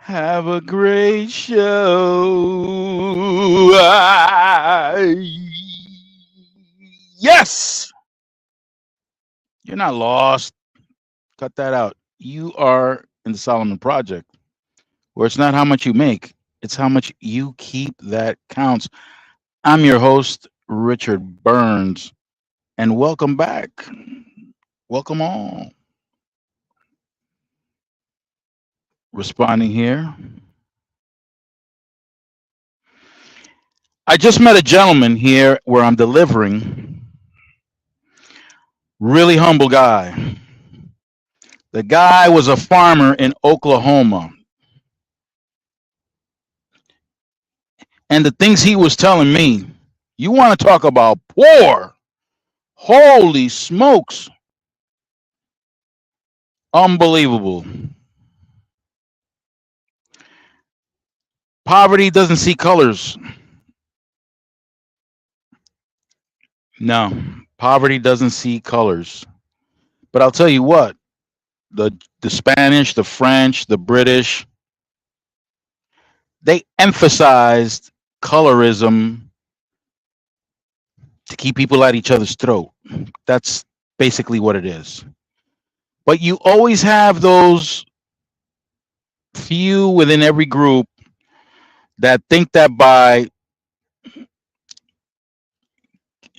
Have a great show. Yes, you're not lost. Cut that out. You are in the Solomon Project, where it's not how much you make, it's how much you keep that counts. I'm your host, Richard Burns, and welcome back. Welcome all. Responding here. I just met a gentleman here where I'm delivering. Really humble guy. The guy was a farmer in Oklahoma. And the things he was telling me, you want to talk about poor? Holy smokes. Unbelievable. Poverty doesn't see colors. No, poverty doesn't see colors. But I'll tell you what, the Spanish, the French, the British, they emphasized colorism to keep people at each other's throat. That's basically what it is. But you always have those few within every group that think that by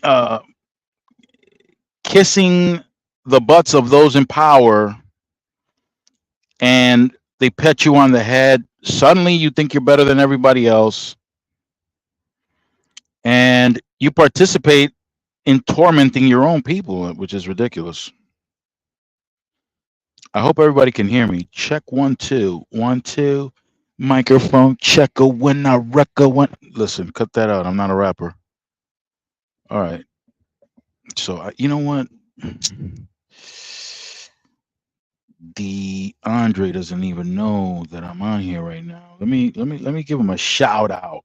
uh, kissing the butts of those in power and they pet you on the head, suddenly you think you're better than everybody else and you participate in tormenting your own people, which is ridiculous. I hope everybody can hear me. Check 1 2 1 2. Microphone checker when I record one. Listen, cut that out. I'm not a rapper. All right. So you know what? The Andre doesn't even know that I'm on here right now. Let me give him a shout out.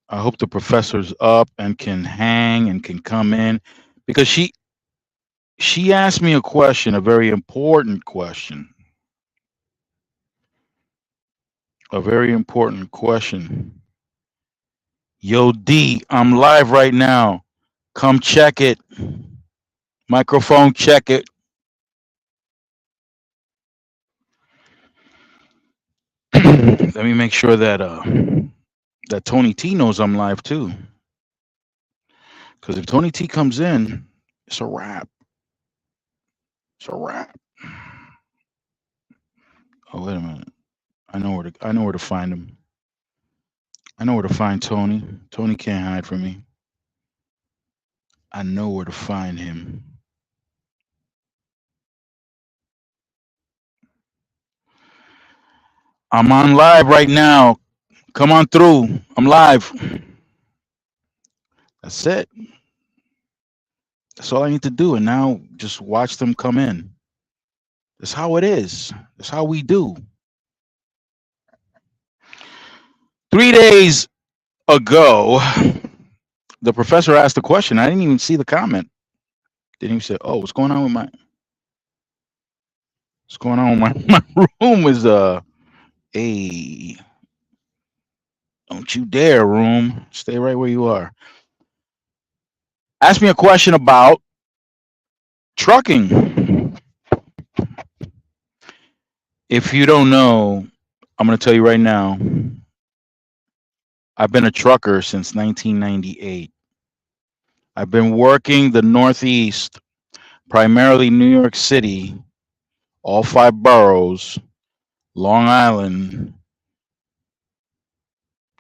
I hope the professor's up and can hang and can come in because she asked me a question, a very important question. A very important question. Yo D, I'm live right now. Come check it. Microphone check it. Let me make sure that Tony T knows I'm live too. Because if Tony T comes in, it's a wrap. It's a wrap. Oh wait a minute. I know where to find him. I know where to find Tony. Tony can't hide from me. I know where to find him. I'm on live right now. Come on through. I'm live. That's it. That's all I need to do. And now just watch them come in. That's how it is. That's how we do. 3 days ago, the professor asked a question. I didn't even see the comment. Didn't even say, "Oh, what's going on with my room?" Is hey, don't you dare, room. Stay right where you are. Ask me a question about trucking. If you don't know, I'm going to tell you right now. I've been a trucker since 1998. I've been working the Northeast, primarily New York City, all 5 boroughs, Long Island,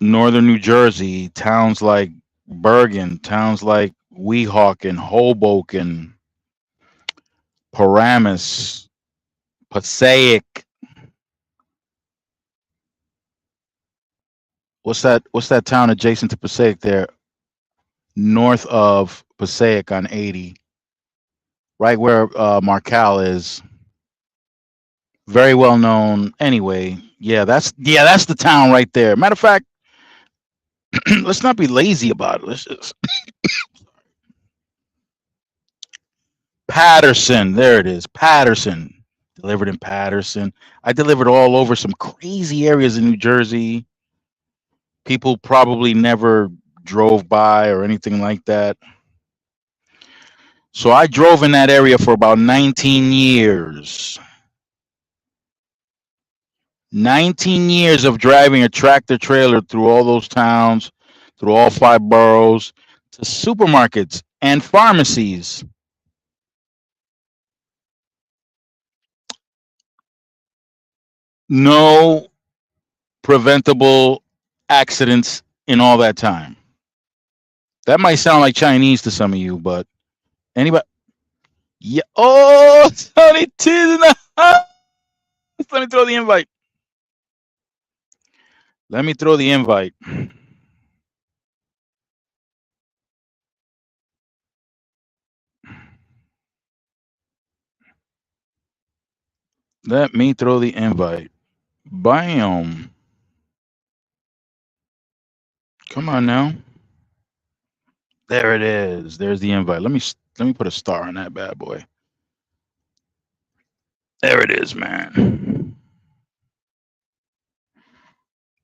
Northern New Jersey, towns like Bergen, towns like Weehawken, Hoboken, Paramus, Passaic. What's that town adjacent to Passaic there? North of Passaic on 80, right where Marcal is. Very well known. Anyway, that's the town right there. Matter of fact, let's not be lazy about it. Let's just Patterson. There it is. Patterson. delivered in Patterson. I delivered all over some crazy areas in New Jersey. People probably never drove by or anything like that. So I drove in that area for about 19 years. 19 years of driving a tractor trailer through all those towns, through all 5 boroughs, to supermarkets and pharmacies. No preventable accidents in all that time. That might sound like Chinese to some of you, but anybody? Yeah. Oh, Tony T's in the house. Let me throw the invite. Let me throw the invite. Let me throw the invite. Bam. Come on now. There it is. There's the invite. Let me put a star on that bad boy. There it is, man.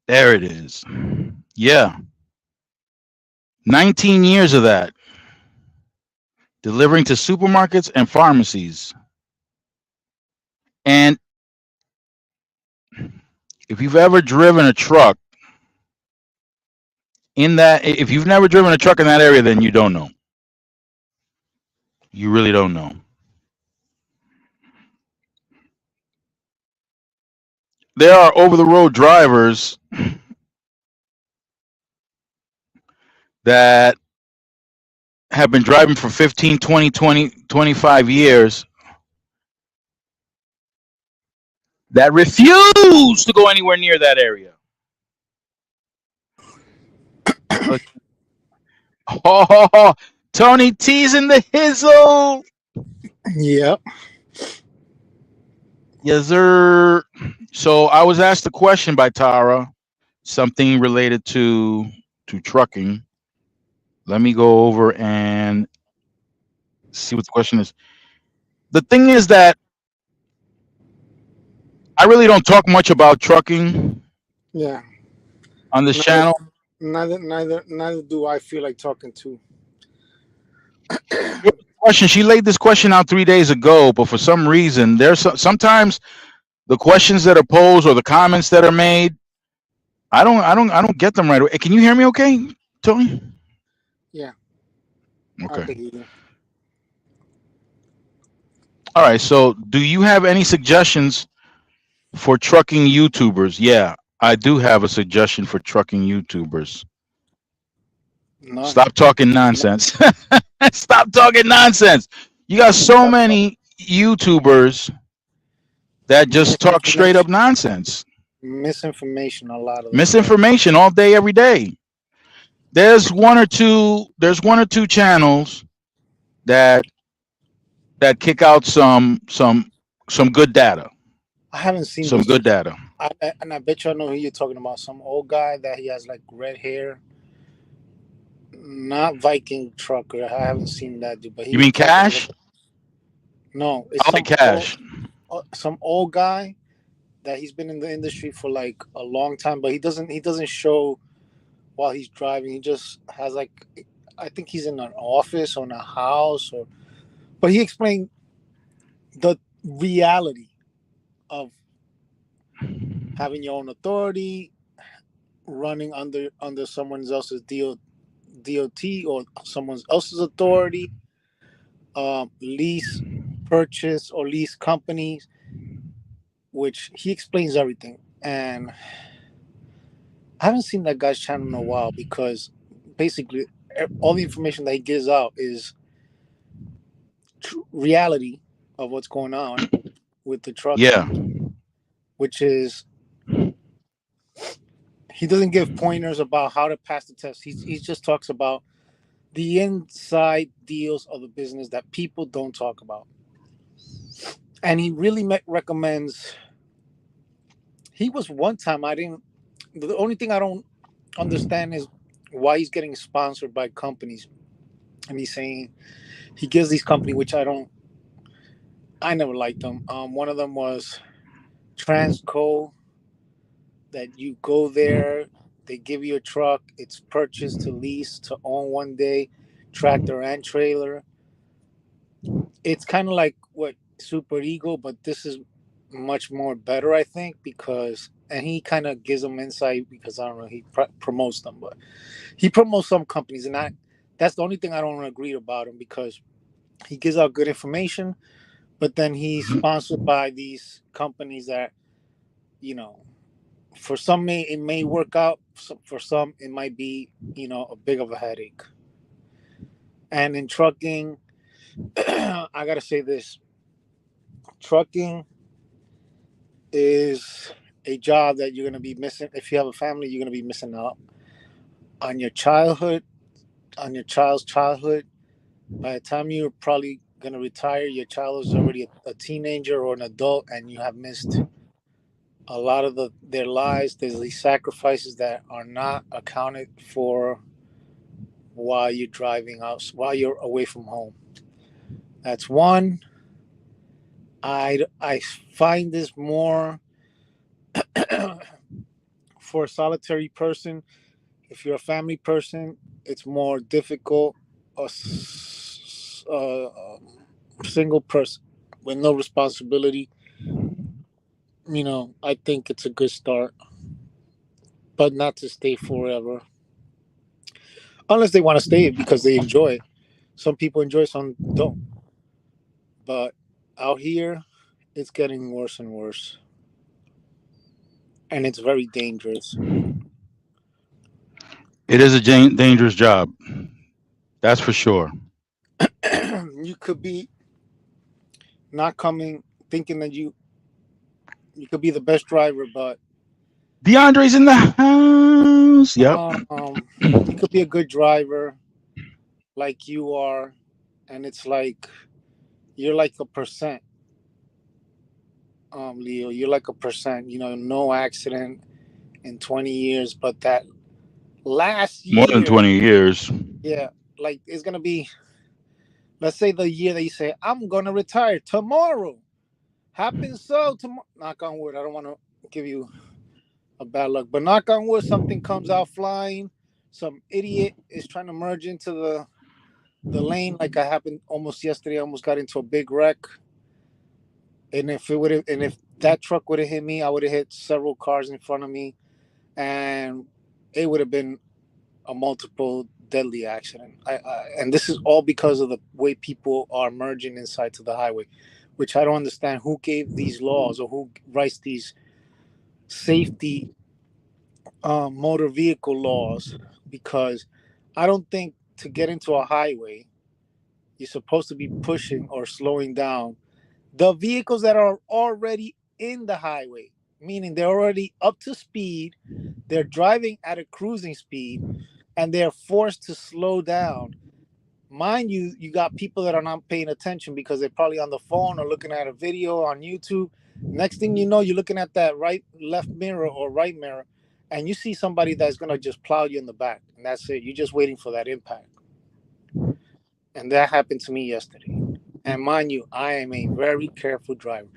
There it is. Yeah. 19 years of that. Delivering to supermarkets and pharmacies. And if you've ever driven a truck in that, if you've never driven a truck in that area, then you don't know. You really don't know. There are over the road drivers that have been driving for 15, 20, 20, 25 years that refuse to go anywhere near that area. Oh, Tony T's in the hizzle. Yep. Yes, sir. So I was asked a question by Tara, something related to trucking. Let me go over and see what the question is. The thing is that I really don't talk much about trucking Yeah. on this Neither, channel. neither do I feel like talking to. Question. She laid this question out 3 days ago, but for some reason, sometimes the questions that are posed or the comments that are made, I don't get them right away. Can you hear me? Okay, Tony. Yeah. I Okay. could hear you. All right. So, do you have any suggestions for trucking YouTubers? Yeah, I do have a suggestion for trucking YouTubers. None. Stop talking nonsense. Stop talking nonsense. You got so many YouTubers that just talk straight up Misinformation. nonsense. Misinformation. A lot of them. Yeah. Misinformation all day, every day. There's one or two channels that kick out some good data. I haven't seen Some those two. good data. And I bet you I know who you're talking about. Some old guy that he has like red hair. Not Viking trucker. I haven't seen that dude, but You he mean talks about. Cash? No, it's I like Cash. some old guy that he's been in the industry for like a long time, but he doesn't show while he's driving. He just has like, I think he's in an office or in a house, or but he explained the reality of having your own authority, running under someone else's DOT or someone else's authority, lease, purchase or lease companies, which he explains everything. And I haven't seen that guy's channel in a while because basically all the information that he gives out is reality of what's going on with the Yeah. trucking, which is he doesn't give pointers about how to pass the test. He just talks about the inside deals of the business that people don't talk about. And he really recommends. He was one time I didn't. The only thing I don't understand is why he's getting sponsored by companies. And he's saying he gives these companies, which I don't. I never liked them. One of them was Transco. That you go there, they give you a truck. It's purchased to lease to own one day, tractor and trailer. It's kind of like what Super Eagle, but this is much more better, I think, because and he kind of gives them insight because I don't know he promotes them, but he promotes some companies, and that's the only thing I don't agree about him because he gives out good information, but then he's sponsored by these companies that you know for some it may work out, for some it might be a big of a headache. And in trucking, I gotta say this: trucking is a job that you're gonna be missing if you have a family. You're gonna be missing out on your childhood, on your child's childhood. By the time you're probably gonna retire, your child is already a teenager or an adult, and you have missed a lot of their lives. There's these sacrifices that are not accounted for while you're driving out, while you're away from home. That's one. I find this more for a solitary person. If you're a family person, it's more difficult. A single person with no responsibility, I think it's a good start, but not to stay forever. Unless they want to stay because they enjoy it. Some people enjoy, some don't. But out here, it's getting worse and worse. And it's very dangerous. It is a dangerous job. That's for sure. You could be not coming thinking that you could be the best driver, but DeAndre's in the house. Yep. you could be a good driver like you are, and it's like you're like a percent, Leo. You're like a percent. No accident in 20 years, but that last More than year, 20 years. yeah, like it's gonna be. Let's say the year that you say I'm gonna retire tomorrow happens so tomorrow. Knock on wood. I don't want to give you a bad luck, but knock on wood, something comes out flying. Some idiot is trying to merge into the lane, like I happened almost yesterday. I almost got into a big wreck, and if that truck would have hit me, I would have hit several cars in front of me, and it would have been a multiple deadly accident. And this is all because of the way people are merging inside to the highway, which I don't understand who gave these laws or who writes these safety motor vehicle laws, because I don't think to get into a highway you're supposed to be pushing or slowing down the vehicles that are already in the highway, meaning they're already up to speed, they're driving at a cruising speed, and they're forced to slow down. Mind you, you got people that are not paying attention because they're probably on the phone or looking at a video on YouTube. Next thing you know, you're looking at that left mirror or right mirror, and you see somebody that's gonna just plow you in the back, and that's it. You're just waiting for that impact. And that happened to me yesterday. And mind you, I am a very careful driver.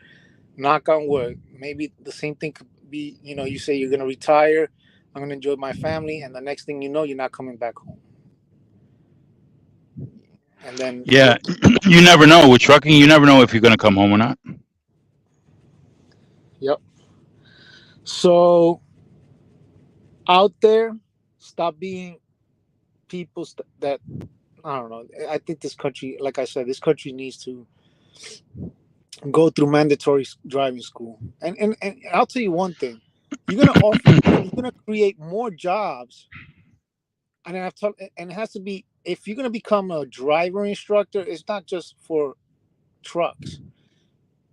Knock on wood. Maybe the same thing could be, you say you're gonna retire, I'm gonna enjoy my family, and the next thing you know, you're not coming back home. And then Yeah. You never know. With trucking, you never know if you're going to come home or not. yep. So out there, stop being people that I don't know. I think this country, like I said, this country needs to go through mandatory driving school. And I'll tell you one thing: you're gonna create more jobs. And and it has to be, if you're gonna become a driver instructor, it's not just for trucks.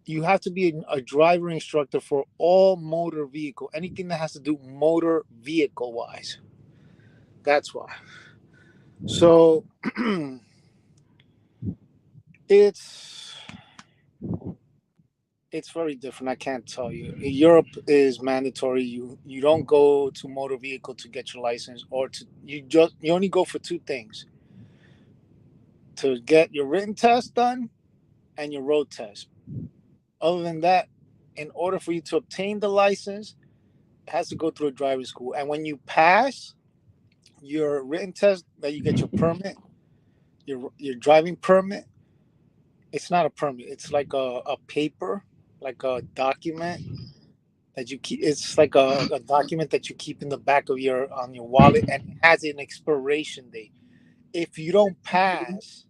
You have to be a driver instructor for all motor vehicle, anything that has to do motor vehicle wise. That's why. So it's it's very different. I can't tell you. Europe is mandatory. You don't go to motor vehicle to get your license, or you only go for two things: to get your written test done and your road test. Other than that, in order for you to obtain the license, it has to go through a driving school. And when you pass your written test, that you get your permit, your driving permit, it's not a permit. It's like a paper, like a document that you keep. It's like a document that you keep in the back of your on your wallet, and it has an expiration date. If you don't pass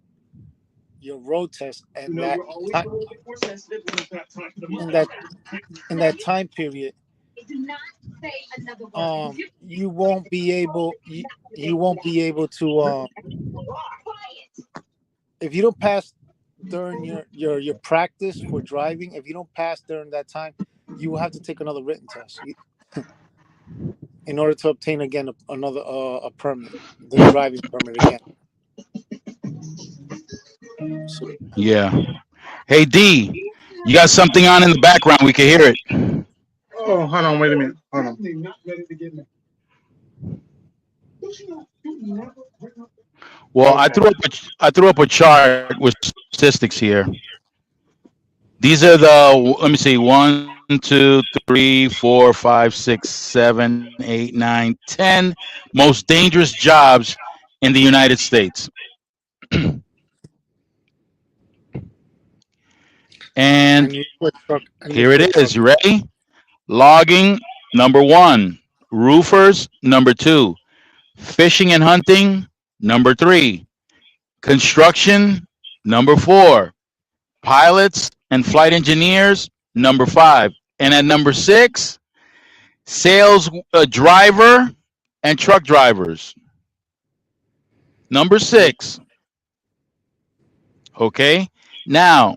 your road test and in that in that time period, you won't be able you won't be able to if you don't pass during your practice for driving. If you don't pass during that time, you will have to take another written test in order to obtain again another a permit, the driving permit again. So, Yeah. Hey D, you got something on in the background? We can hear it. Oh, hold on, wait a minute. Hold on. Well, Okay. I threw up a chart with statistics here. These are the, let me see, 1, 2, 3, 4, 5, 6, 7, 8, 9, 10 most dangerous jobs in the United States. And here it is. You ready? Logging, number 1. Roofers, number 2. Fishing and hunting, number 3. Construction, number 4. Pilots and flight engineers, number 5. And at number 6, sales driver and truck drivers. Number 6. Okay. Now,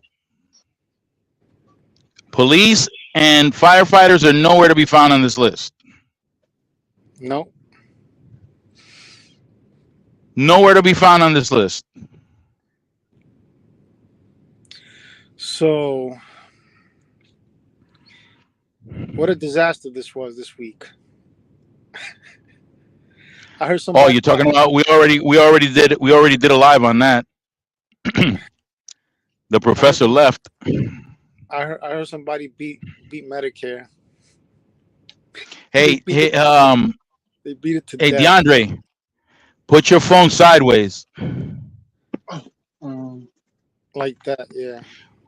police and firefighters are nowhere to be found on this list. No. Nowhere to be found on this list. So, what a disaster this was this week. I heard some. Oh, you're talking about we already did a live on that. The professor left. I heard somebody beat Medicare. Hey, They beat They beat it to hey, death. DeAndre, put your phone sideways. Like that, yeah.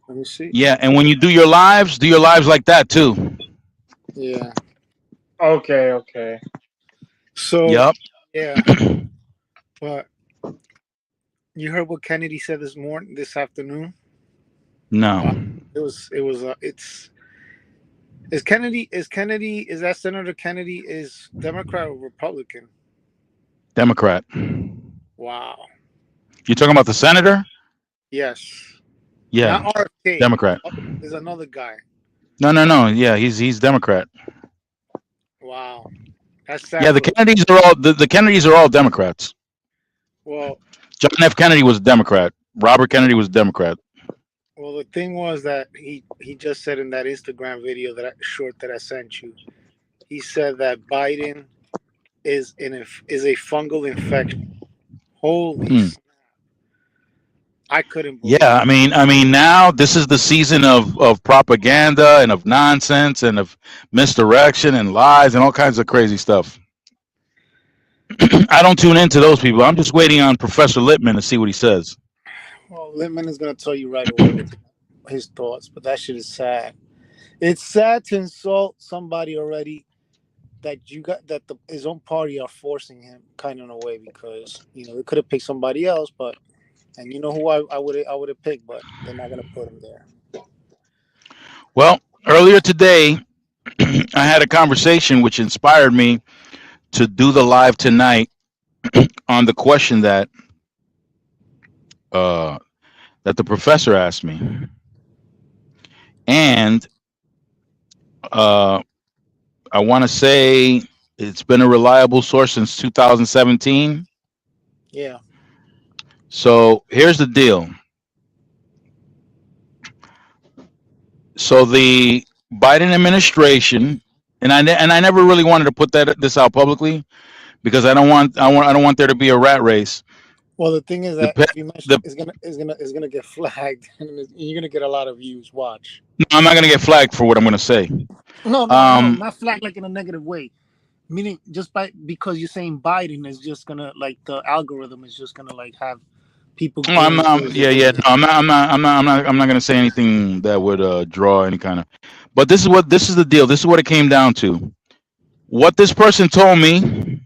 Let me see. Yeah, and when you do your lives like that too. Yeah. Okay. So, Yep. yeah. But you heard what Kennedy said this afternoon? No. Is that Senator Kennedy is Democrat or Republican? Democrat. Wow. You're talking about the senator? Yes. Yeah. Not RFK. Democrat. There's another guy. No. Yeah, he's Democrat. Wow. That's sad. Yeah, the Kennedys are all Democrats. Well, John F. Kennedy was a Democrat. Robert Kennedy was a Democrat. Well, the thing was that he just said in that Instagram video that I sent you, he said that Biden is a fungal infection. Holy snap. I couldn't believe Yeah, I mean now this is the season of propaganda and of nonsense and of misdirection and lies and all kinds of crazy stuff. I don't tune into those people. I'm just waiting on Professor Lippman to see what he says. Well, Lippman is going to tell you right away his thoughts, but that shit is sad. It's sad to insult somebody already that his own party are forcing him kind of in a way, because they could have picked somebody else, but and you know who I would have picked, but they're not going to put him there. Well, earlier today, I had a conversation which inspired me to do the live tonight on the question that the professor asked me, and I want to say it's been a reliable source since 2017. Yeah. So here's the deal. So the Biden administration, and I never really wanted to put this out publicly because I don't want there to be a rat race. Well, the thing is that Dep- if you mention the, it's gonna get flagged, and you're gonna get a lot of views. Watch. no, I'm not going to get flagged for what I'm going to say. No, Um, not flagged like in a negative way. Meaning, just because you're saying Biden is just gonna like the algorithm is just gonna like have people no, I'm going not. towards your Yeah, yeah. video. No, I'm not. I'm not. I'm not. I'm not. I'm not going to say anything that would draw any kind of. But this is the deal. This is what it came down to. What this person told me.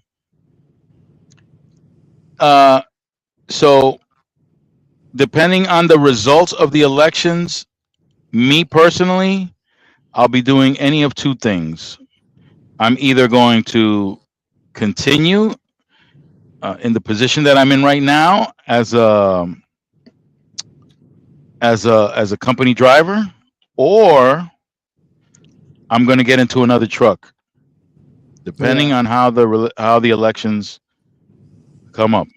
So depending on the results of the elections, me personally, I'll be doing any of two things. I'm either going to continue in the position that I'm in right now as a company driver, or I'm going to get into another truck, depending Yeah. on how the elections come up.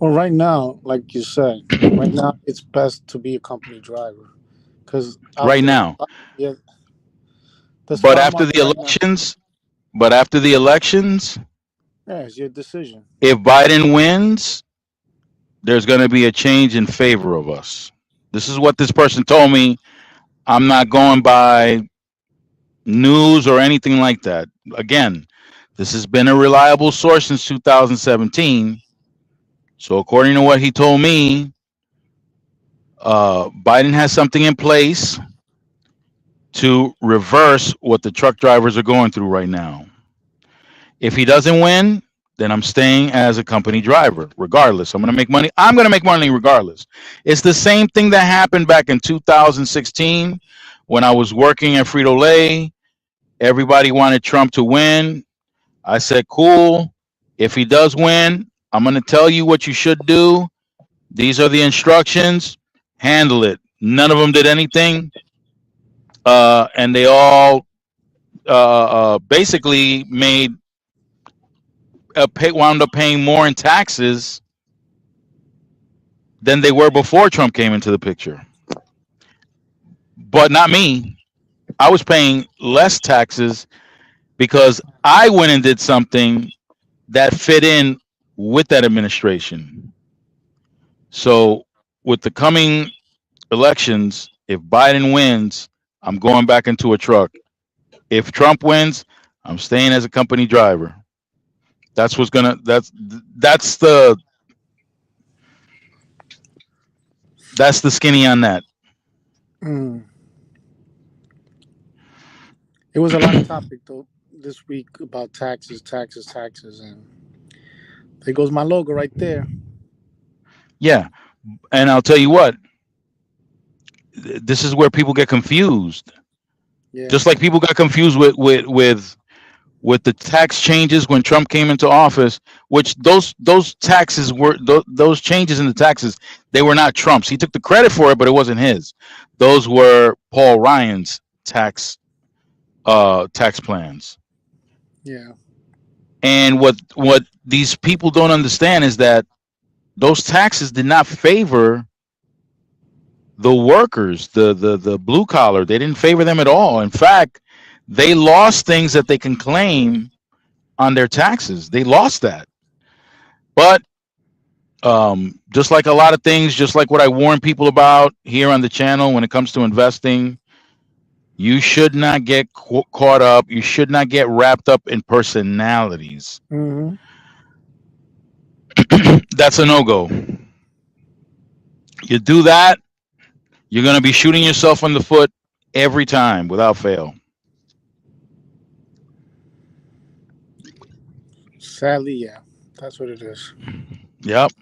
Well, right now, like you said, right now it's best to be a company driver because out Right there, now, yeah, the but stock after market the right now, elections, but after the elections, yeah, it's your decision. if Biden wins, there's going to be a change in favor of us. This is what this person told me. I'm not going by news or anything like that. Again, this has been a reliable source since 2017. So according to what he told me, Biden has something in place to reverse what the truck drivers are going through right now. If he doesn't win, then I'm staying as a company driver, regardless. I'm going to make money. I'm going to make money regardless. It's the same thing that happened back in 2016 when I was working at Frito-Lay. Everybody wanted Trump to win. I said, cool. If he does win, I'm going to tell you what you should do. These are the instructions. Handle it. None of them did anything. And they all basically wound up paying more in taxes than they were before Trump came into the picture. But not me. I was paying less taxes because I went and did something that fit in with that administration. So with the coming elections, if Biden wins, I'm going back into a truck. If Trump wins, I'm staying as a company driver. That's what's gonna. That's the skinny on that. Mm. It was a lot of topic though this week about taxes, and there goes my logo right there. Yeah, and I'll tell you what. This is where people get confused. Yeah. Just like people got confused with the tax changes when Trump came into office, which those taxes were those changes in the taxes, they were not Trump's. He took the credit for it, but it wasn't his. Those were Paul Ryan's tax plans. Yeah. And what these people don't understand is that those taxes did not favor the workers, the blue collar. They didn't favor them at all. In fact, they lost things that they can claim on their taxes. They lost that. But just like a lot of things, just like what I warn people about here on the channel when it comes to investing, you should not get caught up. You should not get wrapped up in personalities. Mm-hmm. That's a no-go. You do that, you're going to be shooting yourself in the foot every time without fail. Sadly, yeah, that's what it is. Yep.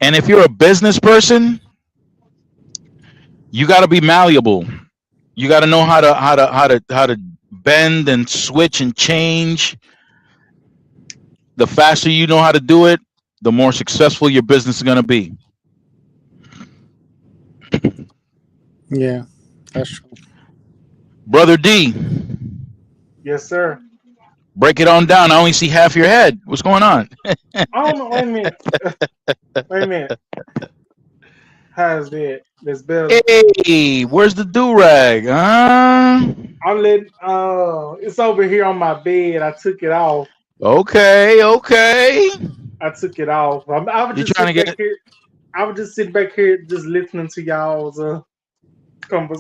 And if you're a business person, you got to be malleable. You got to know how to bend and switch and change. The faster you know how to do it, the more successful your business is going to be. Yeah, that's true. Brother D. Yes, sir. Break it on down. I only see half your head. What's going on? Oh no! Wait a minute. Wait a minute. How's that? That's better. Hey, where's the do-rag? Huh? I'm letting. It's over here on my bed. I took it off. Okay. I took it off. I would You just trying sit to back get here. I would just sit back here, just listening to y'all's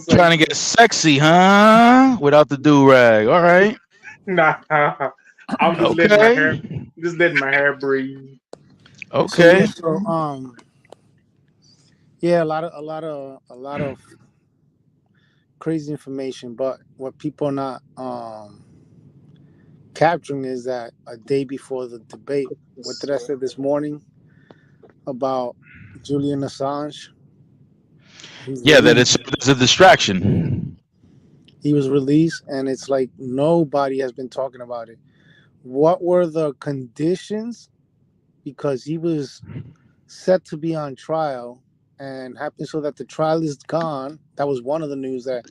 trying to conversation. get sexy, huh? Without the do rag. All right. Nah, I was Okay. just letting my hair breathe. So yeah, Okay. so yeah, a lot of crazy information, but what people are not capturing is that a day before the debate, what did I say this morning about Julian Assange? He's Yeah, that released. it's a distraction. He was released, and it's like nobody has been talking about it. What were the conditions? Because he was set to be on trial, and happened so that the trial is gone. That was one of the news that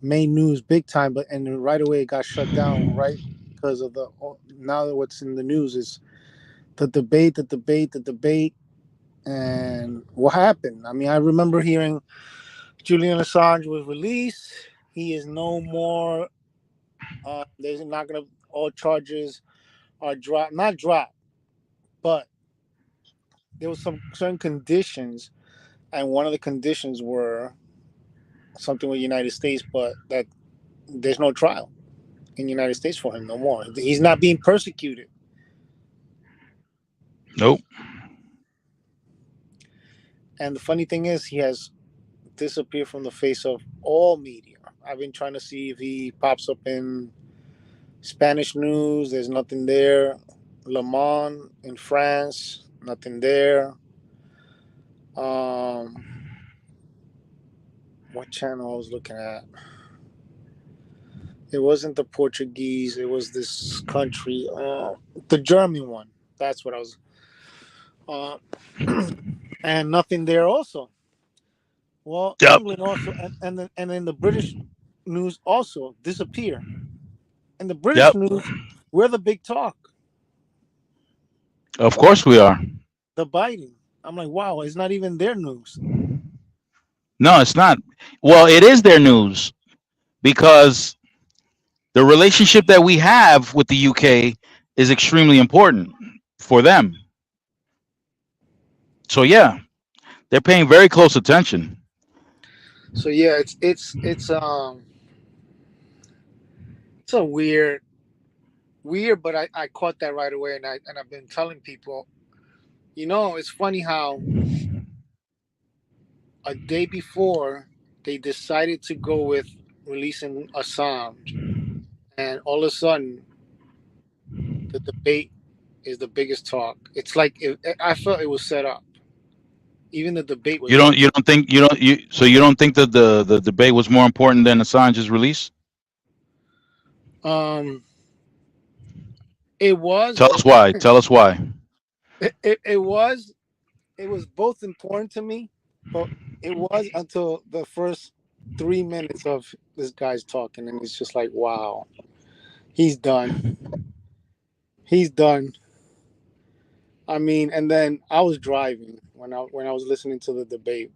made news big time, but and then right away it got shut down, right? Because of the now what's in the news is the debate, and what happened. I mean, I remember hearing Julian Assange was released. He is no more. There's not gonna all charges are dropped, not dropped, but there was some certain conditions, and one of the conditions were something with the United States, but that there's no trial in the United States for him no more. He's not being persecuted. Nope. And the funny thing is, he has disappeared from the face of all media. I've been trying to see if he pops up in Spanish news. There's nothing there. Le Monde in France, nothing there. Um, what channel I was looking at? It wasn't the Portuguese. It was this country, the German one. That's what I was. Uh, and nothing there also. Well, Yep. England also, and then the British news also disappear. And the British Yep. news, we're the big talk. Of course we are. The Biden. I'm like, wow, it's not even their news. No, it's not. Well, it is their news because the relationship that we have with the UK is extremely important for them. So yeah, they're paying very close attention. So yeah, it's a weird, but I caught that right away, and I've been telling people, it's funny how a day before they decided to go with releasing Assange, and all of a sudden the debate is the biggest talk. It's like I felt it was set up. Even the debate was set You don't think you don't think that the debate was more important than Assange's release? up. It was, Tell but us why. Tell us why. it was both important to me, but it was until the first 3 minutes of this guy's talking, and it's just like, wow, he's done. He's done. I mean, and then I was driving when I was listening to the debate,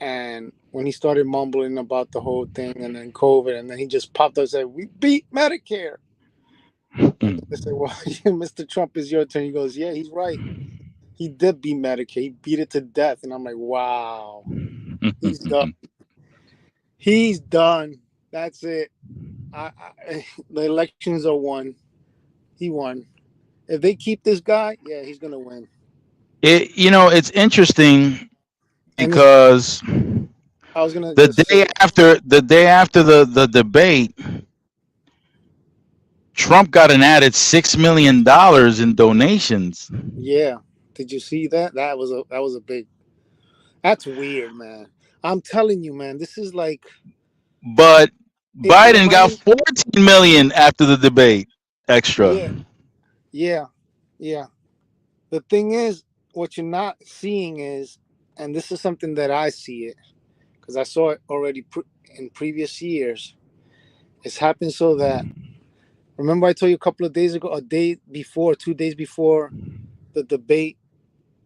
and when he started mumbling about the whole thing, and then COVID, and then he just popped up and said, "We beat Medicare." And they said, "Well, Mr. Trump, is your turn." He goes, "Yeah, he's right. He did beat Medicare. He beat it to death." And I'm like, "Wow, he's done. He's done. That's it. The elections are won. He won. If they keep this guy, yeah, he's gonna win." It's interesting And it's, because I was gonna just say, the day after the debate, Trump got an added $6 million in donations. yeah. Did you see that? That was a big. That's weird, man. I'm telling you, man. This is like But it Biden got reminded. 14 million after the debate extra. Yeah, yeah, yeah. The thing is, what you're not seeing is, and this is something that I see it because I saw it already in previous years. It's happened so that, remember I told you a couple of days ago, a day before, 2 days before the debate,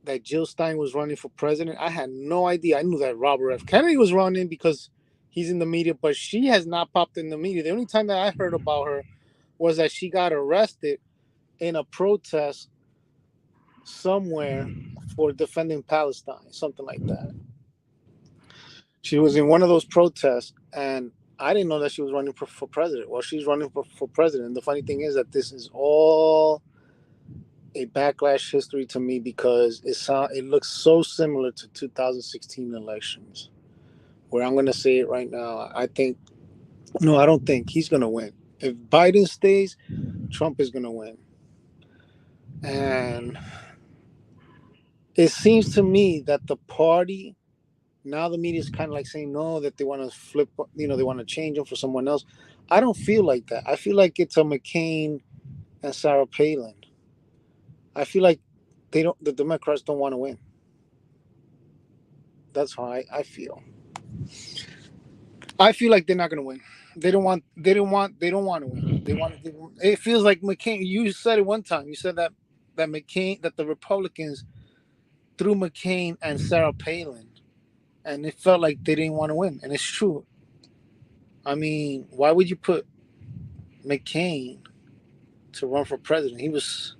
that Jill Stein was running for president. I had no idea. I knew that Robert F. Kennedy was running because he's in the media, but she has not popped in the media. The only time that I heard about her was that she got arrested in a protest somewhere for defending Palestine, something like that. She was in one of those protests, and I didn't know that she was running for president. Well, she's running for president. The funny thing is that this is all a backlash history to me because it looks so similar to 2016 elections, where I'm going to say it right now. I don't think he's going to win. If Biden stays, Trump is going to win. And it seems to me that the party, now the media is kind of like saying no, that they want to flip, they want to change him for someone else. I don't feel like that. I feel like it's a McCain and Sarah Palin. I feel like the Democrats don't want to win. That's how I feel. I feel like they're not going to win. They don't want to win. They want to. It feels like McCain. You said it one time. You said that the Republicans threw McCain and Sarah Palin, and it felt like they didn't want to win. And it's true. I mean, why would you put McCain to run for president? He was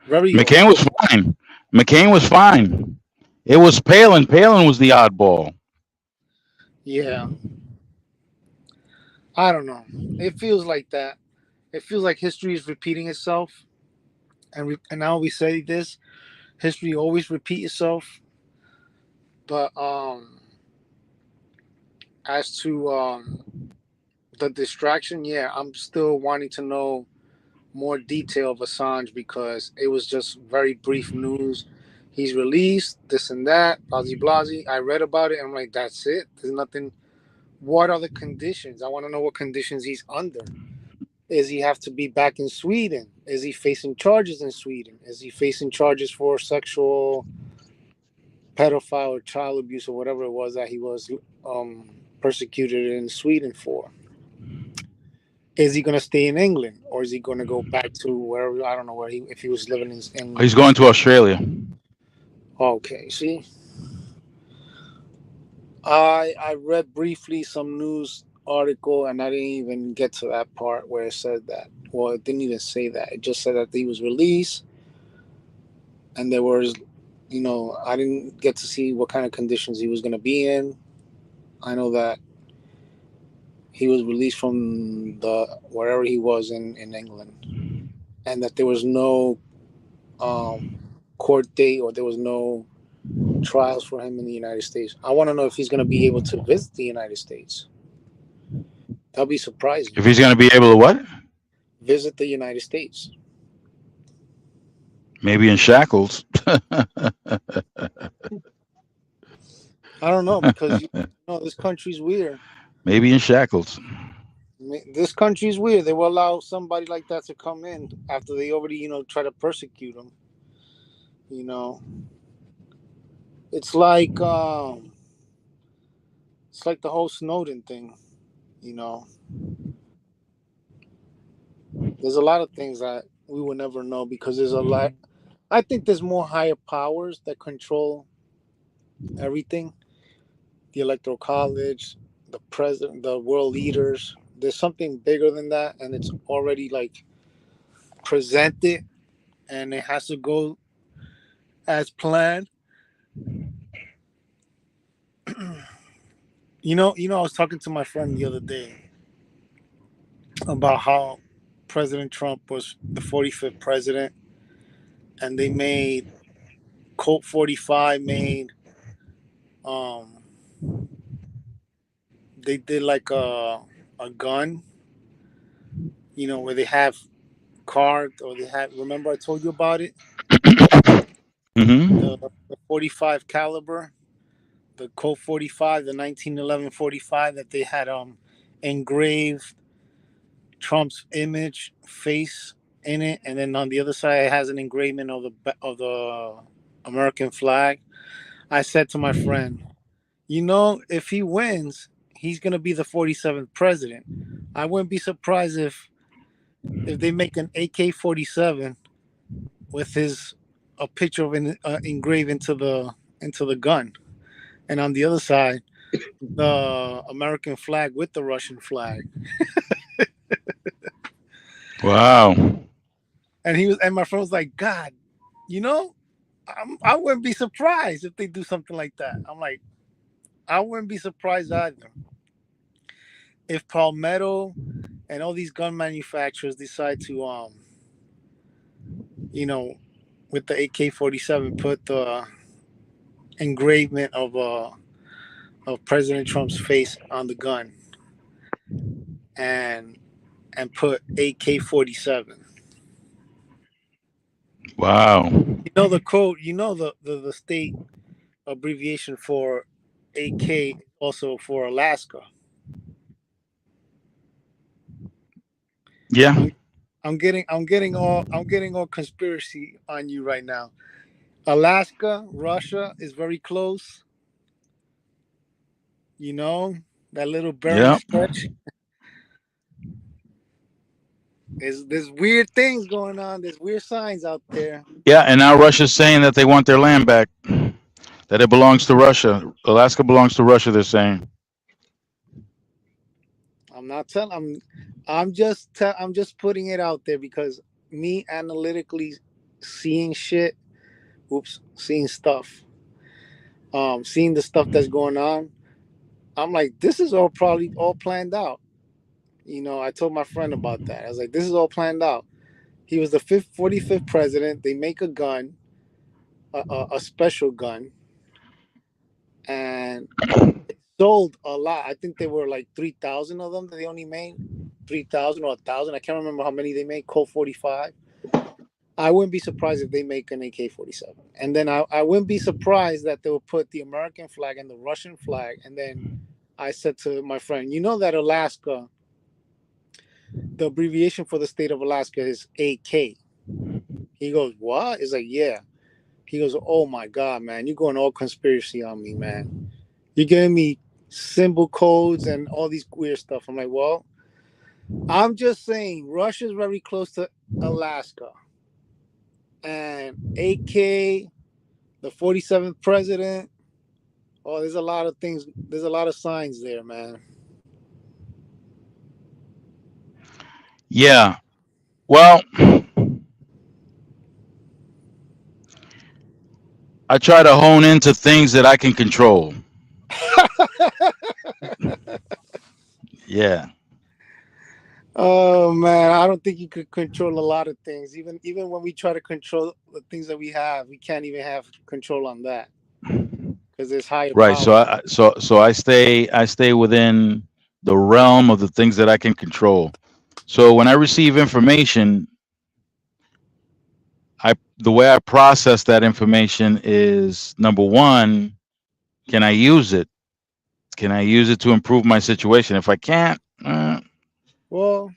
very. McCain was fine. McCain was fine. It was Palin. Palin was the oddball. Yeah. I don't know. It feels like that. It feels like history is repeating itself. And now we say this, history always repeats itself. But as to the distraction, yeah, I'm still wanting to know more detail of Assange because it was just very brief news. He's released, this and that, blasey. I read about it and I'm like, that's it. There's nothing. What are the conditions? I want to know what conditions he's under. Is he have to be back in Sweden? Is he facing charges in Sweden? Is he facing charges for sexual, pedophile, or child abuse, or whatever it was that he was persecuted in Sweden for? Is he going to stay in England, or is he going to go back to wherever? I don't know where if he was living in. He's going to Australia. Okay, see. I read briefly some news article and I didn't even get to that part where it said that. Well, it didn't even say that. It just said that he was released and there was, I didn't get to see what kind of conditions he was going to be in. I know that he was released from wherever he was in England and that there was no court date or there was no trials for him in the United States. I want to know if he's going to be able to visit the United States. That'll be surprising. If he's going to be able to what? Visit the United States. Maybe in shackles. I don't know because this country's weird. Maybe in shackles. This country's weird. They will allow somebody like that to come in after they already, try to persecute him. It's like the whole Snowden thing, There's a lot of things that we will never know because there's a lot. I think there's more higher powers that control everything. The Electoral College, the president, the world leaders. There's something bigger than that, and it's already like presented, and it has to go as planned. I was talking to my friend the other day about how President Trump was the 45th president, and they made Colt 45 made. They did like a gun, where they have cards or they have. Remember, I told you about it. Mm-hmm. The 45 caliber, the Colt 45, the 1911 45 that they had engraved Trump's image face in it, and then on the other side it has an engraving of the American flag. I said to my friend, if he wins, he's gonna be the 47th president. I wouldn't be surprised if they make an AK-47 with a picture of engraved into the gun, and on the other side, the American flag with the Russian flag. Wow. And my friend was like, God, you know, I wouldn't be surprised if they do something like that. I'm like, I wouldn't be surprised either if Palmetto and all these gun manufacturers decide to, you know, with the AK-47, put the engravement of President Trump's face on the gun, and put AK-47. Wow. You know the code. You know the state abbreviation for AK, also for Alaska. Yeah. I'm getting all conspiracy on you right now. Alaska, Russia is very close. You know, that little Bering Yeah. stretch. There's weird things going on. There's weird signs out there. Yeah. And now Russia's saying that they want their land back, that it belongs to Russia. Alaska belongs to Russia, they're saying. I'm not telling. I'm just putting it out there because me analytically seeing shit. Oops, seeing stuff. Seeing the stuff that's going on. I'm like, this is all probably all planned out. You know, I told my friend about that. I was like, this is all planned out. He was the 45th president. They make a gun, a special gun, and it sold a lot. I think they were like 3,000 of them that they only made. 3,000 or 1,000. I can't remember how many they made. Colt 45. I wouldn't be surprised if they make an AK-47. And then I wouldn't be surprised that they will put the American flag and the Russian flag. And then I said to my friend, you know that Alaska, the abbreviation for the state of Alaska is AK. He goes, what? It's like, yeah. He goes, oh my God, man, you're going all conspiracy on me, man. You're giving me symbol codes and all these weird stuff. I'm like, well, I'm just saying Russia's very close to Alaska. And AK, the 47th president, oh, there's a lot of things. There's a lot of signs there, man. Yeah. Well, I try to hone into things that I can control. Yeah. Oh man, I don't think you could control a lot of things. Even when we try to control the things that we have, we can't even have control on that because there's higher Right. power. So I stay within the realm of the things that I can control. So when I receive information, the way I process that information is, number one, can I use it? Can I use it to improve my situation? If I can't, Well,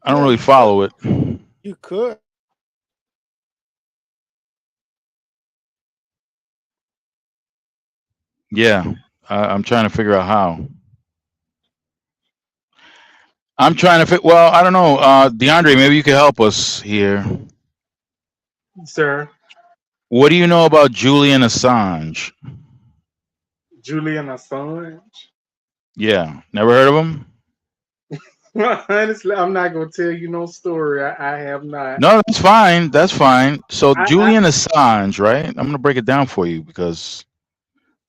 I don't yeah, really follow it. you could. Yeah, I'm trying to figure out how. I'm trying to fit. Well, I don't know, DeAndre. Maybe you could help us here. Sir, What do you know about Julian Assange? Julian Assange. Yeah, never heard of him. Honestly, I'm not gonna tell you no story. I have not. No, that's fine. That's fine. So I Julian Assange, right? I'm gonna break it down for you because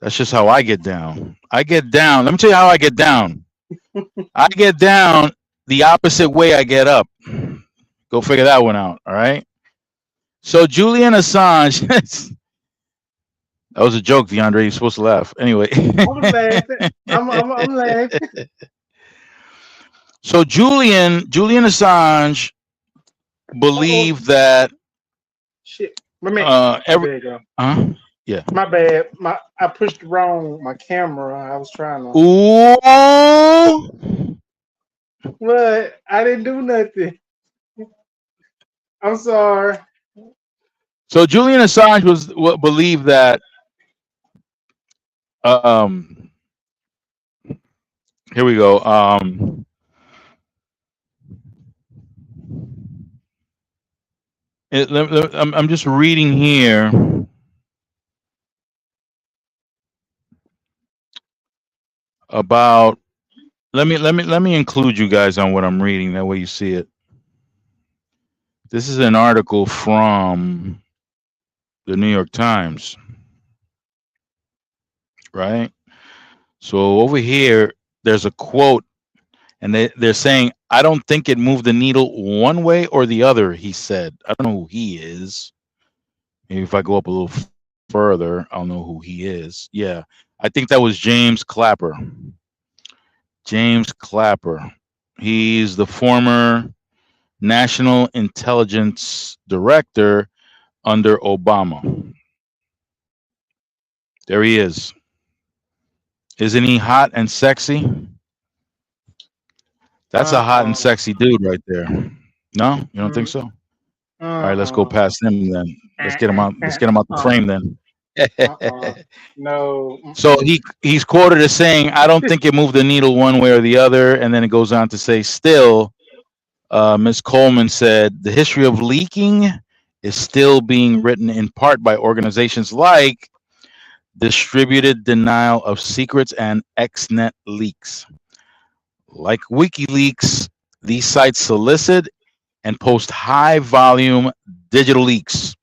that's just how I get down. I get down. Let me tell you how I get down. I get down the opposite way I get up. Go figure that one out. All right. So Julian Assange. That was a joke, DeAndre. You're supposed to laugh. Anyway. I'm laughing. I'm laughing. So Julian Assange believed that Shit. There every you go. yeah. My bad. I pushed my camera. I was trying to. Ooh. But I didn't do nothing. I'm sorry. So Julian Assange believed that here we go. I'm just reading here about. Let me include you guys on what I'm reading. That way you see it. This is an article from the New York Times, right? So over here, there's a quote, and they're saying, I don't think it moved the needle one way or the other, he said. I don't know who he is. Maybe if I go up a little further, I'll know who he is. Yeah, I think that was James Clapper. James Clapper. He's the former National Intelligence Director under Obama. There he is. Isn't he hot and sexy? That's a hot and Uh-uh. sexy dude right there. No, you don't think Mm, so? All right, let's go uh-uh. past him then. Let's get him out. Let's get him out the frame Uh-uh. then. Uh-uh. No. So he's quoted as saying, "I don't think it moved the needle one way or the other," and then it goes on to say, "Still, Ms. Coleman said the history of leaking is still being written in part by organizations like Distributed Denial of Secrets and XNet Leaks. Like WikiLeaks, these sites solicit and post high volume digital leaks,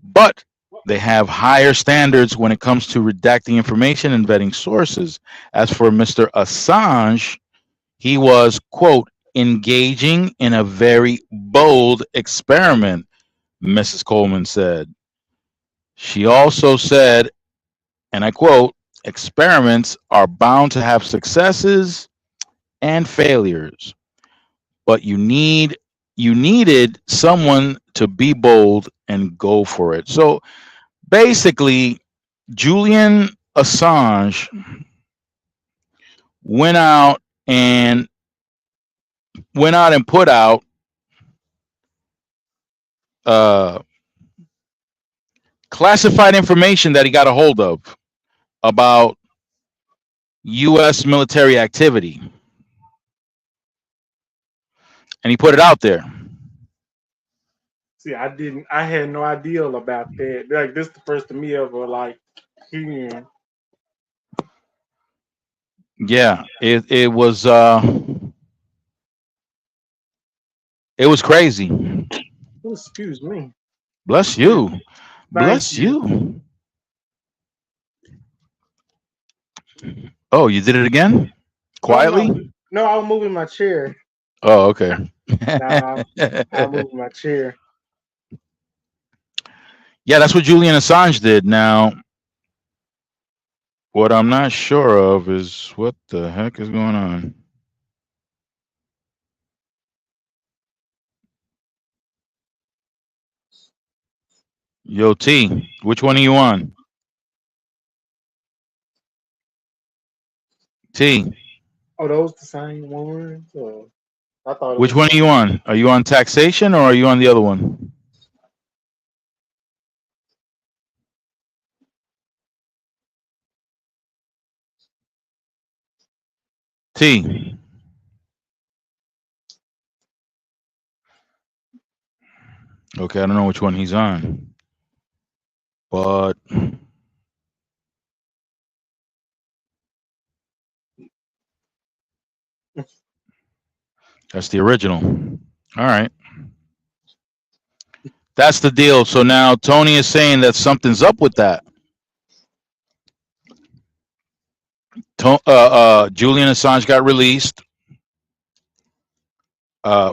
but they have higher standards when it comes to redacting information and vetting sources. As for Mr. Assange, he was, quote, engaging in a very bold experiment, Mrs. Coleman said. She also said, and I quote, experiments are bound to have successes and failures, but you needed someone to be bold and go for it. So basically, Julian Assange went out and put out uh, classified information that he got a hold of about U.S. military activity, and he put it out there. See, I had no idea about that. Like this the first of me ever like hearing. Yeah, it was crazy. Oh, excuse me. Bless you, Thank bless you. you. Oh, you did it again? No, no. Quietly? No, I was moving my chair. Oh, okay. Nah, I moved my chair. Yeah, that's what Julian Assange did. Now, what I'm not sure of is what the heck is going on. Yo, T, which one are you on? T, Oh, those the same ones? Or I thought it which was one are you on? Are you on taxation or are you on the other one? T. Okay, I don't know which one he's on, but that's the original. All right. That's the deal. So now Tony is saying that something's up with that. Julian Assange got released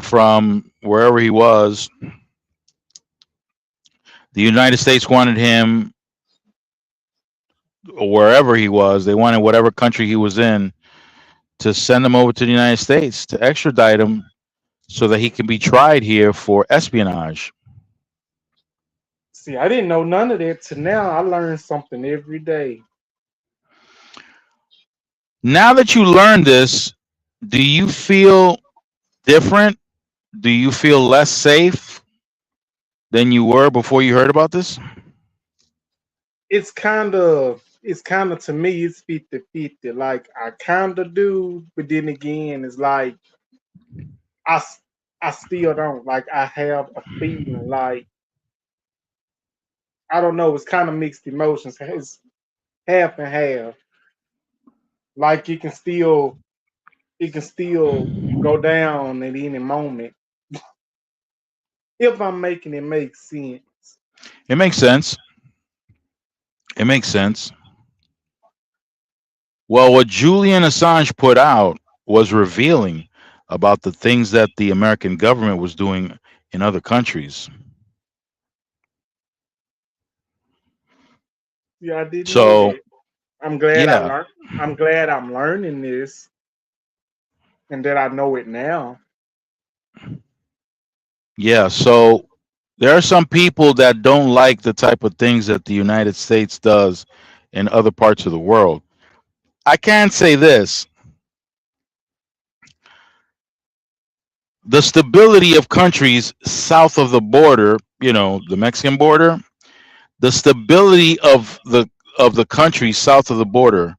from wherever he was. The United States wanted him, or wherever he was, they wanted whatever country he was in to send him over to the United States to extradite him so that he can be tried here for espionage. see, I didn't know none of that till now. I learn something every day. Now that you learned this, do you feel different? Do you feel less safe than you were before you heard about this? It's kind of to me it's 50-50. Like I kind of do, but then again it's like I s- I still don't. Like I have a feeling like I don't know, it's kind of mixed emotions. It's half and half. Like it can still go down at any moment if I'm making it make sense. It makes sense. It makes sense. Well, what Julian Assange put out was revealing about the things that the American government was doing in other countries. Yeah, I didn't know So, that. I'm glad I yeah, learned. I'm glad I'm learning this and that I know it now. yeah. So, there are some people that don't like the type of things that the United States does in other parts of the world. I can say this: the stability of countries south of the border, the Mexican border, the stability of the countries south of the border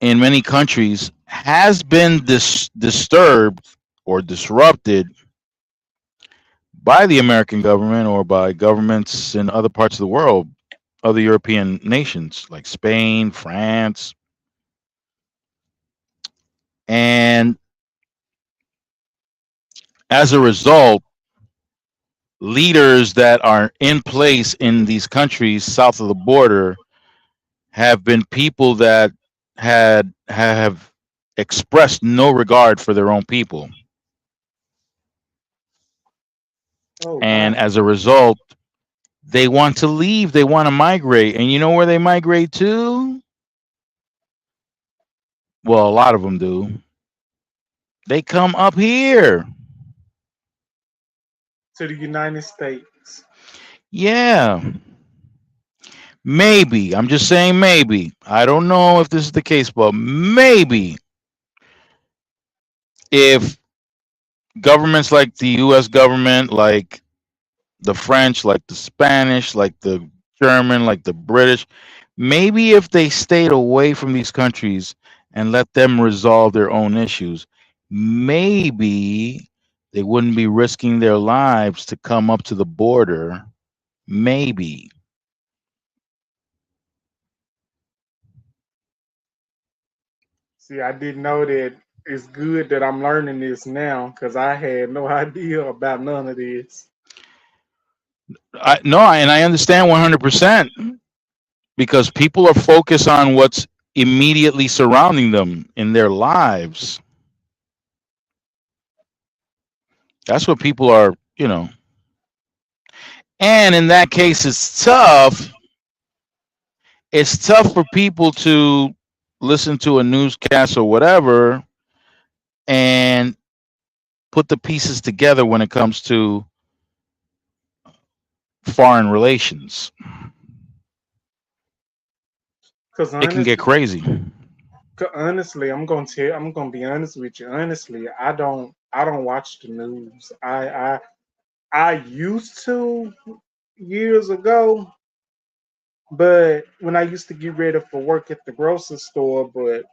in many countries has been disturbed or disrupted by the American government or by governments in other parts of the world, other European nations like Spain, France, and as a result, leaders that are in place in these countries south of the border have been people that have expressed no regard for their own people, Oh and wow. as a result they want to leave, they want to migrate, and you know where they migrate to? Well, a lot of them do. They come up here. To the United States. Yeah, maybe, I'm just saying maybe, I don't know if this is the case, but maybe if governments like the US government, like the French, like the Spanish, like the German, like the British, maybe if they stayed away from these countries and let them resolve their own issues, maybe they wouldn't be risking their lives to come up to the border. Maybe. See, I didn't know that. It's good that I'm learning this now because I had no idea about none of this. No, and I understand 100% because people are focused on what's immediately surrounding them in their lives. That's what people are, and in that case, it's tough. It's tough for people to listen to a newscast or whatever and put the pieces together when it comes to foreign relations. Because It can get honestly, crazy. I'm gonna be honest with you. Honestly, I don't watch the news. I used to years ago, but when I used to get ready for work at the grocery store, but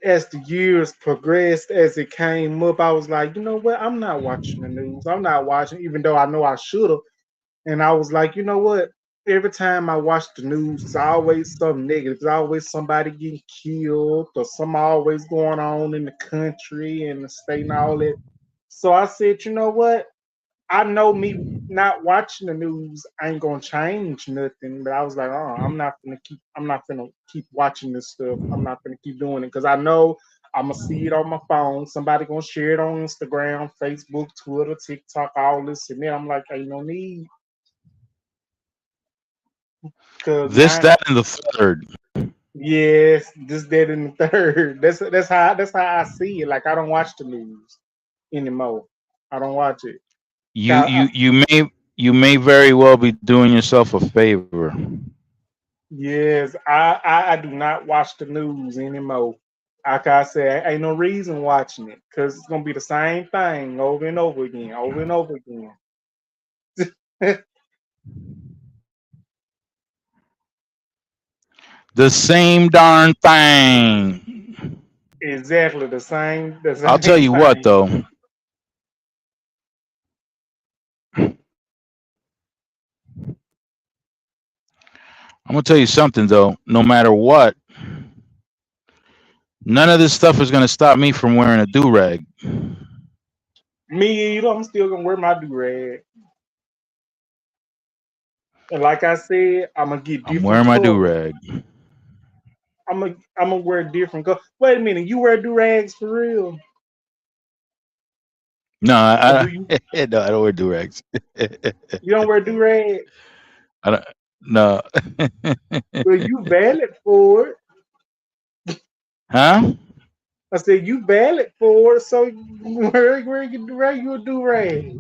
as the years progressed, as it came up, I was like, you know what? I'm not watching the news. I'm not watching, even though I know I should have. And I was like, you know what? Every time I watch the news, it's always something negative. There's always somebody getting killed or something always going on in the country and the state and all that. So I said, you know what? I know me not watching the news ain't gonna change nothing, but I was like, oh, I'm not gonna keep watching this stuff. I'm not gonna keep doing it because I know I'm gonna see it on my phone. Somebody gonna share it on Instagram, Facebook, Twitter, TikTok, all this, and then I'm like, ain't no need because This, mine. that, and the third. Yes, this, that, and the third. That's how I see it. Like I don't watch the news anymore. I don't watch it. You I, you you may very well be doing yourself a favor. Yes, I do not watch the news anymore. Like I said, ain't no reason watching it because it's gonna be the same thing over and over again, over and over again. The same darn thing. Exactly the I'll tell same you what thing. though. I'm gonna tell you something though. No matter what, none of this stuff is gonna stop me from wearing a do rag. Me either. I'm still gonna wear my do rag. And like I said, I'm gonna get I'm different wearing my do colors. rag. I'm gonna wear different colors. Wait a minute, you wear do rags for real, No, or do you? no, I don't wear do rags. You don't wear do rags? I don't. No. Well, you valid for it. Huh? I said you valid for it, so where you do rag, you a do rag.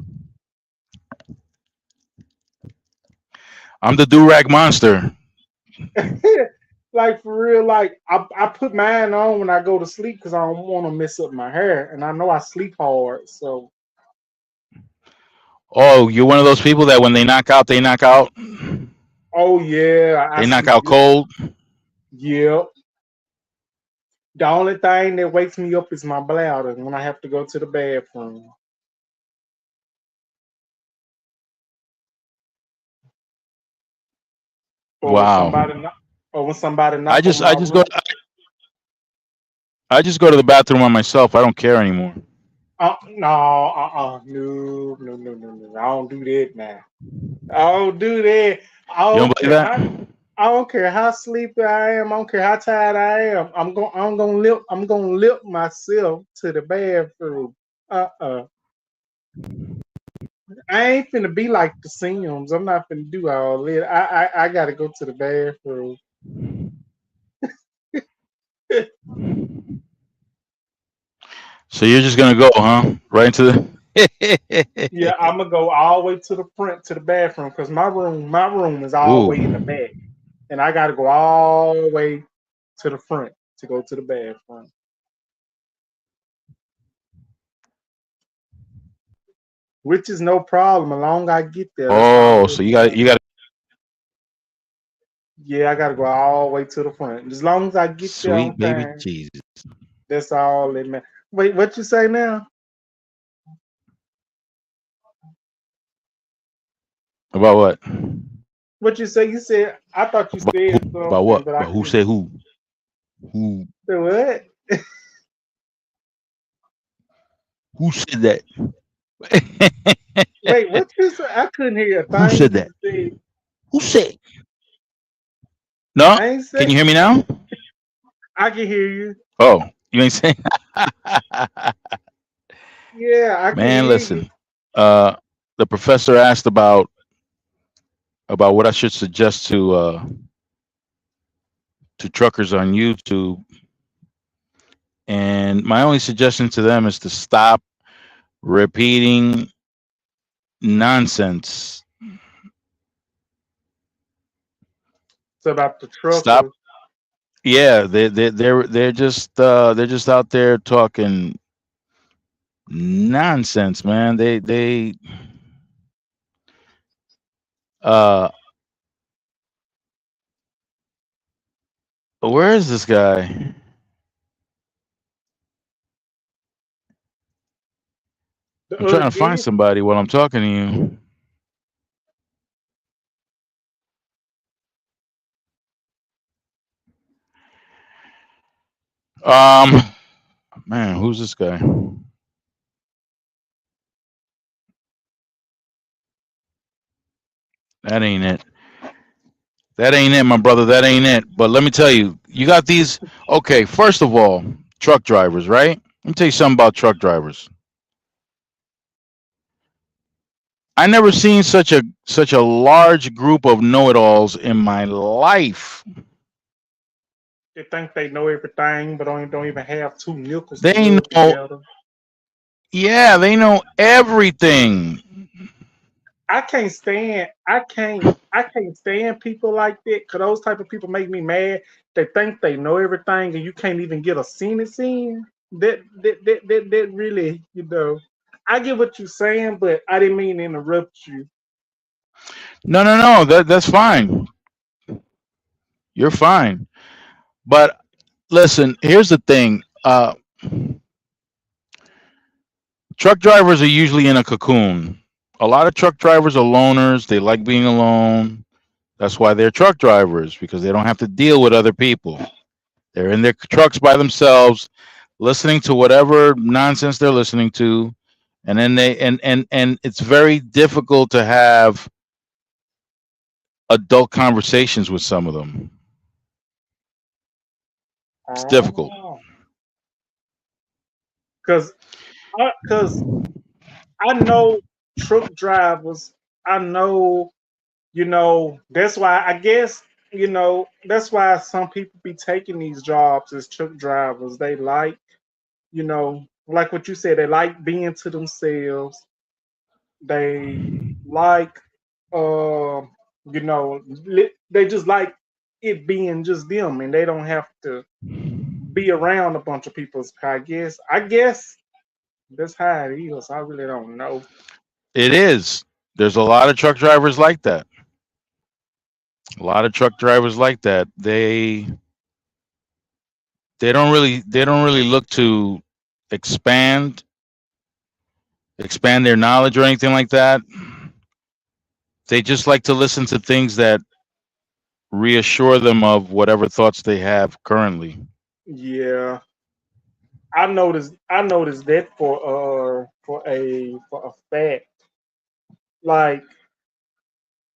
I'm the do rag monster. Like for real, like I put mine on when I go to sleep because I don't want to mess up my hair, and I know I sleep hard. So, Oh, you're one of those people that when they knock out, they knock out. oh yeah, I They knock sleep out good. cold. Yep. The only thing that wakes me up is my bladder when I have to go to the bathroom. Or when Wow. somebody knock, or when somebody I knock on just I my just go roof. I just go to the bathroom on myself. I don't care anymore. No, no, no, no, no, no. I don't do that now. I don't do that. I You don't don't believe care that? how I don't care how sleepy I am. I don't care how tired I am. I'm gonna lift myself to the bathroom. Uh. I ain't finna be like the Sims. I'm not finna do all that. I gotta go to the bathroom. So you're just gonna go, huh? Right into the. Yeah, I'm gonna go all the way to the front to the bathroom because my room is all the way in the Ooh. back, and I gotta go all the way to the front to go to the bathroom. Which is no problem. As long as I get there, that's all Oh, that so you matters. got Yeah, I gotta go all the way to the front. As long as I get there on sweet baby time, Jesus. that's all that matters. Wait, what you say now? About what? What you say? You said I thought you About who? said About what? something, but I About who couldn't. said who? Who Say what? who said that? Wait, what you say? I couldn't hear a Who thing said you that? said. Who said? No? I ain't Can say. you hear me now? I can hear you. Oh, you ain't saying. Yeah, I can Man, hear you. listen. Uh, the professor asked about what I should suggest to truckers on YouTube, and my only suggestion to them is to stop repeating nonsense. It's about the Stop. truckers. Yeah, they're just out there talking nonsense, man. They uh where is this guy? The I'm trying other to find guest. somebody while I'm talking to you. Um, man, who's this guy? That ain't it. That ain't it, my brother. That ain't it. But let me tell you, you got these. Okay, first of all, truck drivers, right? Let me tell you something about truck drivers. I never seen such a large group of know-it-alls in my life. They think they know everything, but don't even have two nickels to They rub know, together. yeah, they know everything. I can't stand people like that because those type of people make me mad. They think they know everything and you can't even get a sentence in. That really, I get what you're saying, but I didn't mean to interrupt you. No, no, no. That's fine. You're fine. But listen, here's the thing. Truck drivers are usually in a cocoon. A lot of truck drivers are loners. They like being alone. That's why they're truck drivers, because they don't have to deal with other people. They're in their trucks by themselves, listening to whatever nonsense they're listening to, and then they and it's very difficult to have adult conversations with some of them. It's difficult. Oh, because because I know truck drivers. I know, that's why I guess, that's why some people be taking these jobs as truck drivers. They like, like what you said, they like being to themselves. They like, uh, they just like it being just them, and they don't have to be around a bunch of people. I guess that's how it is. I really don't know. It is. There's a lot of truck drivers like that. A lot of truck drivers like that. They don't really look to expand expand their knowledge or anything like that. They just like to listen to things that reassure them of whatever thoughts they have currently. Yeah, I noticed that for a fact. Like,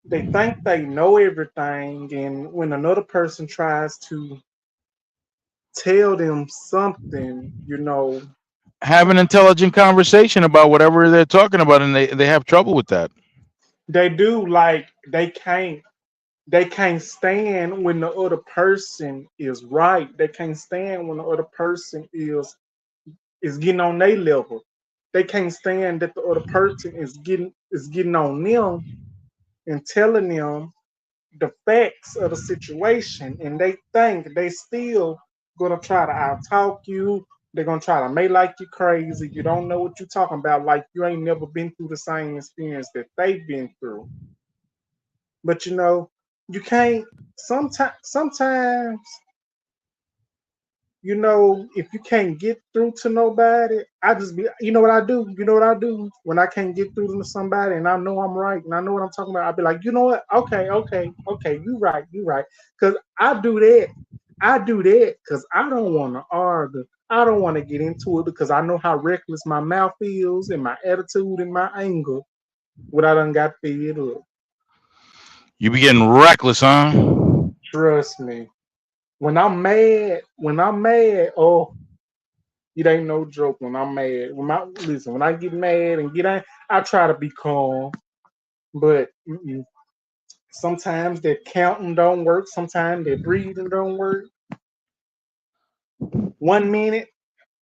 they think they know everything, and when another person tries to tell them something, Have an intelligent conversation about whatever they're talking about, and they have trouble with that. they do, like, they can't stand when the other person is right. They can't stand when the other person is getting on their level. They can't stand that the other person is getting on them and telling them the facts of the situation, and they think they still gonna try to out talk you. They're gonna try to make like you crazy. You don't know what you're talking about, like you ain't never been through the same experience that they've been through. But you can't. Sometimes, if you can't get through to nobody, I just be, what I do? You know what I do when I can't get through to somebody and I know I'm right and I know what I'm talking about? I'll be like, you know what? Okay, okay, okay, you right. Because I do that because I don't want to argue. I don't want to get into it because I know how reckless my mouth feels and my attitude and my anger when I done got fed up. You be getting reckless, huh? Trust me. When I'm mad, oh, it ain't no joke when I'm mad. When I get mad and get angry, I try to be calm. But sometimes that counting don't work. Sometimes that breathing don't work. 1 minute,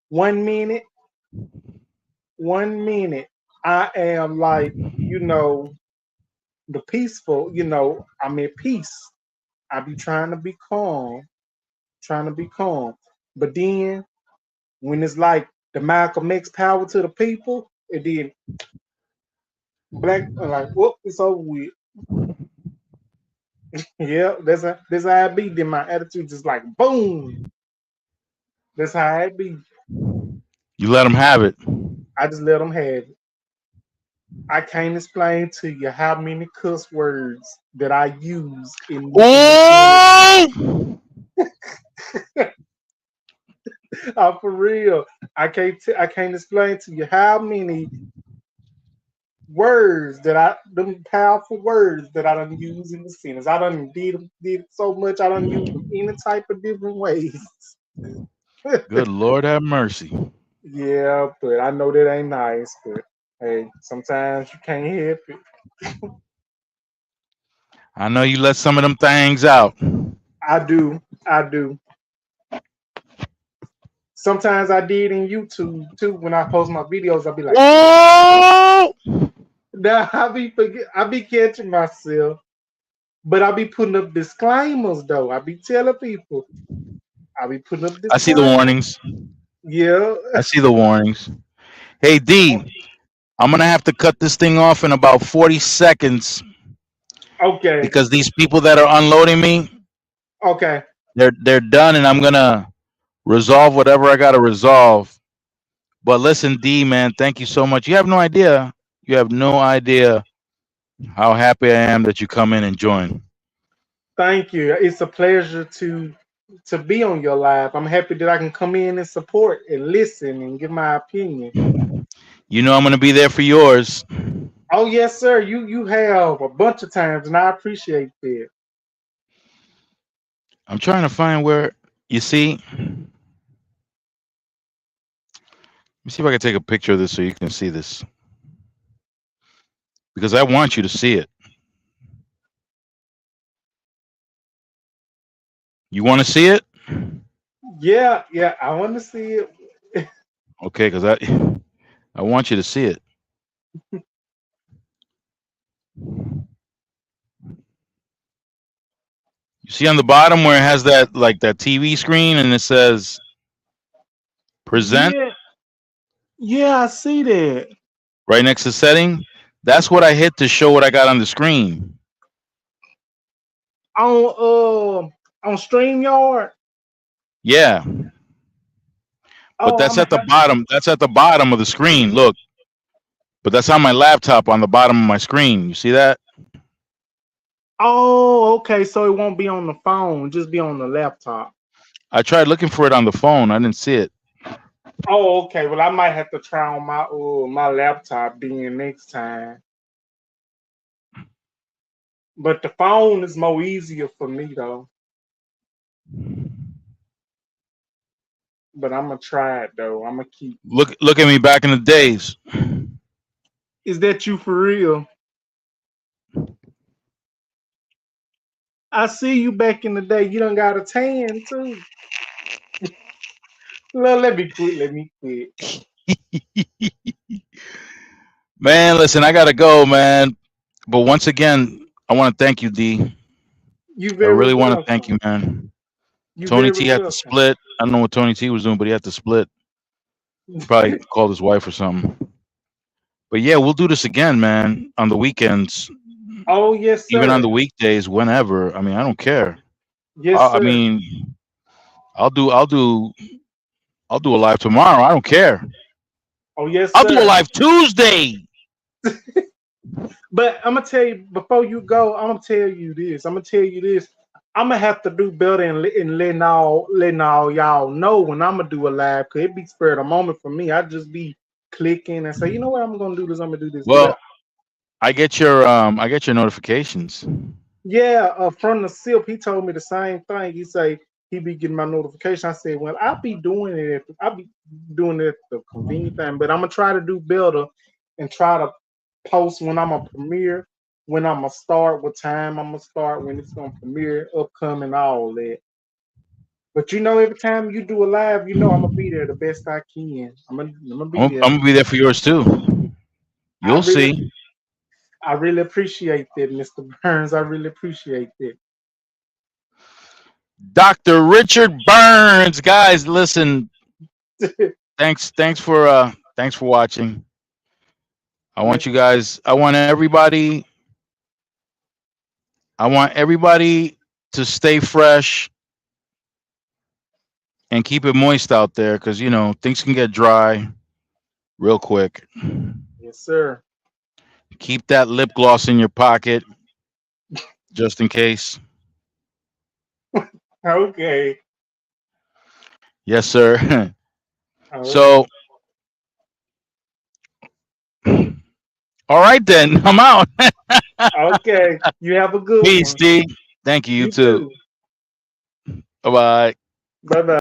1 minute, 1 minute. I am like, the peaceful. I'm at peace. I be trying to be calm, trying to be calm. But then when it's like the Malcolm X power to the people, and then black like, whoop, it's over with. Yeah, that's how it be. Then my attitude just like boom. That's how it be. You let them have it. I just let them have it. I can't explain to you how many cuss words that I use in the sentence. Oh, For real, I can't explain to you how many words them powerful words that I done use in the sentence. I done did it so much. I done use them any type of different ways. good Lord, have mercy. Yeah, but I know that ain't nice. But hey, sometimes you can't help it. I know you let some of them things out. I do. I do. Sometimes I did in YouTube too. When I post my videos, I'll be like, Oh, nah, I be catching myself, but I be putting up disclaimers though. I be telling people, I be putting up I see the disclaimers. warnings. Yeah. I see the warnings. Hey D, I'm gonna have to cut this thing off in about 40 seconds Okay. because these people that are unloading me, Okay. they're done, and I'm gonna resolve whatever I gotta resolve. But listen, D man, thank you so much. You have no idea. You have no idea how happy I am that you come in and join. Thank you. It's a pleasure to be on your live. I'm happy that I can come in and support and listen and give my opinion. You know I'm gonna be there for yours. Oh yes, sir. You have a bunch of times, and I appreciate that. I'm trying to find where you see. Let me see if I can take a picture of this so you can see this because I want you to see it. You want to see it? Yeah, yeah. I want to see it. Okay, because I want you to see it. You see on the bottom where it has that like that TV screen and it says present Yeah, yeah. I see that right next to setting. That's what I hit to show what I got on the screen. on Streamyard. Yeah, but Oh, that's I'm gonna at the have. bottom. That's at the bottom of the screen. Look, but that's on my laptop on the bottom of my screen. You see that? Oh, okay. So it won't be on the phone, just be on the laptop. I tried looking for it on the phone. I didn't see it. Oh, okay. Well, I might have to try on my laptop then next time. But the phone is more easier for me though. But I'm gonna try it though. I'm gonna keep. Look at me back in the days. Is that you for real? I see you back in the day. You done got a tan too. Well, let me quit. Let me quit. Man, listen, I gotta go, man. But once again, I want to thank you, D. You I very really want to thank welcome. you, man. You Tony very T had to welcome. split. I don't know what Tony T was doing, but he had to split. He probably called his wife or something. But yeah, we'll do this again, man, on the weekends, Oh yes, even on sir. the weekdays, whenever. I mean, I don't care. Yes, I sir. mean, I'll do a live tomorrow. I don't care. Oh yes, I'll do a sir. live Tuesday. But I'm gonna tell you before you go. I'm gonna tell you this. I'm gonna tell you this. I'm gonna have to do better and letting all y'all know when I'm gonna do a live. Cause it be spur of the moment for me. I just be clicking and say, you know what, I'm gonna do this. I'm gonna do this. Well, But I get your notifications. yeah, from the SIP, he told me the same thing. He say he be getting my notification. I said, well, I'll be doing it at the convenient time, but I'm gonna try to do better and try to post when I'm a premiere, when I'm gonna start, what time I'm gonna start, when it's gonna premiere, upcoming, all that. But every time you do a live, I'm gonna be there the best I can. I'm gonna be I'm there. gonna be there for yours too. I You'll really, see. I really appreciate that, Mr. Burns. I really appreciate that. Dr. Richard Burns, guys, listen. Thanks for watching. Yes, I want everybody to stay fresh and keep it moist out there because things can get dry real quick. yes, sir. Keep that lip gloss in your pocket just in case. Okay. Yes, sir. All right. So, all right then, I'm out. Okay. You have a good Peace, one. D. Thank you. You You too. too. Bye bye. Bye bye.